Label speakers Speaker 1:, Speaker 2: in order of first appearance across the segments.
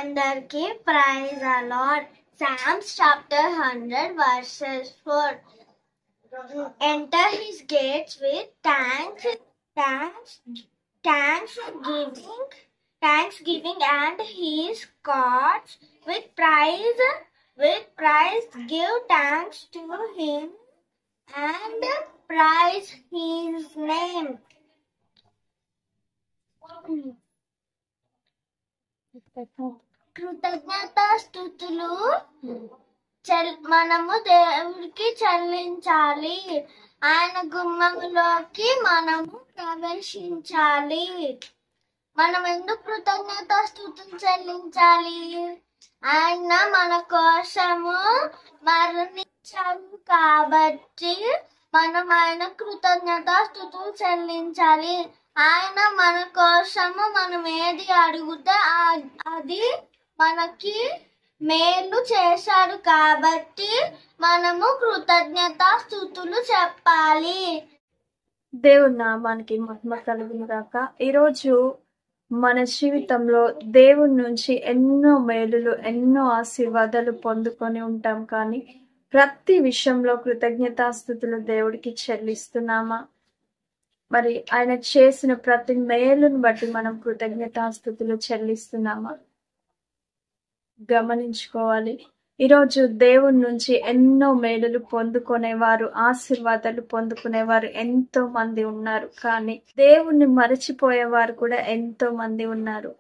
Speaker 1: అందరికీ ప్రైజ్ అలాడ్. Psalms chapter 100 verses 4. Enter his gates with thanksgiving and his courts with praise. Give thanks to him and praise his name. కృతజ్ఞతాస్తుతులు మనము దేవుడికి చెల్లించాలి. ఆయన గుమ్మములోకి మనము ప్రవేశించాలి. మనం ఎందుకు కృతజ్ఞతాస్తుతులు చెల్లించాలి? ఆయన మన కోసము మరణించారు కాబట్టి మనం ఆయన కృతజ్ఞతాస్తుతులు చెల్లించాలి. ఆయన మన కోసము మనం ఏది అడిగితే అది మనకి మేలు చేశాడు కాబట్టి మనము కృతజ్ఞతాస్తుతులు చెప్పాలి.
Speaker 2: దేవుని నామానికి మహిమ కలుగును గాక. ఈరోజు మన జీవితంలో దేవుని నుంచి ఎన్నో మేలులు, ఎన్నో ఆశీర్వాదాలు పొందుకొని ఉంటాం. కానీ ప్రతి విషయంలో కృతజ్ఞతాస్తుతులు దేవుడికి చెల్లిస్తున్నామా? మరి ఆయన చేసిన ప్రతి మేలును బట్టి మనం కృతజ్ఞతాస్తుతులు చెల్లిస్తున్నామా? గమనించుకోవాలి. ఈరోజు దేవుని నుంచి ఎన్నో మేలులు పొందుకునేవారు, ఆశీర్వాదాలు పొందుకునేవారు ఎంతో మంది ఉన్నారు. కానీ దేవుణ్ణి మరచిపోయేవారు కూడా ఎంతో మంది ఉన్నారు.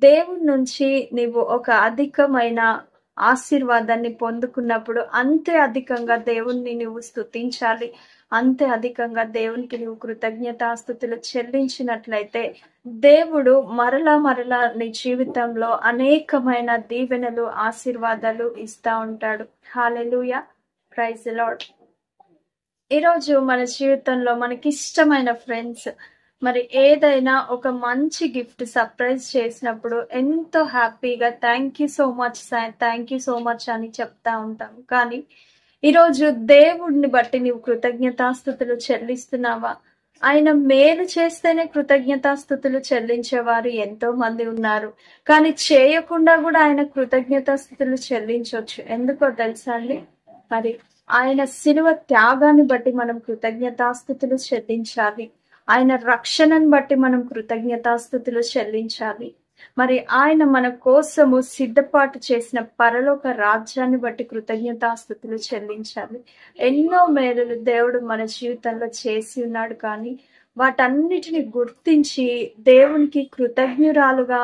Speaker 2: దేవుని నుంచి నీవు ఒక అధికమైన ఆశీర్వాదాన్ని పొందుకున్నప్పుడు అంతే అధికంగా దేవుణ్ణి నువ్వు స్తుతించాలి. అంతే అధికంగా దేవునికి నువ్వు కృతజ్ఞతాస్తుతులు చెల్లించినట్లయితే దేవుడు మరలా నీ జీవితంలో అనేకమైన దీవెనలు, ఆశీర్వాదాలు ఇస్తా ఉంటాడు. హల్లెలూయా, ప్రైజ్ ది లార్డ్. ఈరోజు మన జీవితంలో మనకిష్టమైన ఫ్రెండ్స్ మరి ఏదైనా ఒక మంచి గిఫ్ట్ సర్ప్రైజ్ చేసినప్పుడు ఎంతో హ్యాపీగా థ్యాంక్ యూ సో మచ్ అని చెప్తా ఉంటాం. కానీ ఈరోజు దేవుడిని బట్టి నీవు కృతజ్ఞతాస్తుతులు చెల్లిస్తున్నావా? ఆయన మేలు చేస్తేనే కృతజ్ఞతాస్తుతులు చెల్లించేవారు ఎంతో మంది ఉన్నారు. కానీ చేయకుండా కూడా ఆయన కృతజ్ఞతాస్తుతులు చెల్లించవచ్చు. ఎందుకో తెలుసా అండి? మరి ఆయన శిలువ త్యాగాన్ని బట్టి మనం కృతజ్ఞతాస్తుతులు చెల్లించాలి. ఆయన రక్షణను బట్టి మనం కృతజ్ఞతాస్తుతులు చెల్లించాలి. మరి ఆయన మన కోసము సిద్ధపాటు చేసిన పరలోక రాజ్యాన్ని బట్టి కృతజ్ఞతాస్తుతులు చెల్లించాలి. ఎన్నో మేలులు దేవుడు మన జీవితంలో చేసి ఉన్నాడు. కానీ వాటన్నిటిని గుర్తించి దేవునికి కృతజ్ఞురాలుగా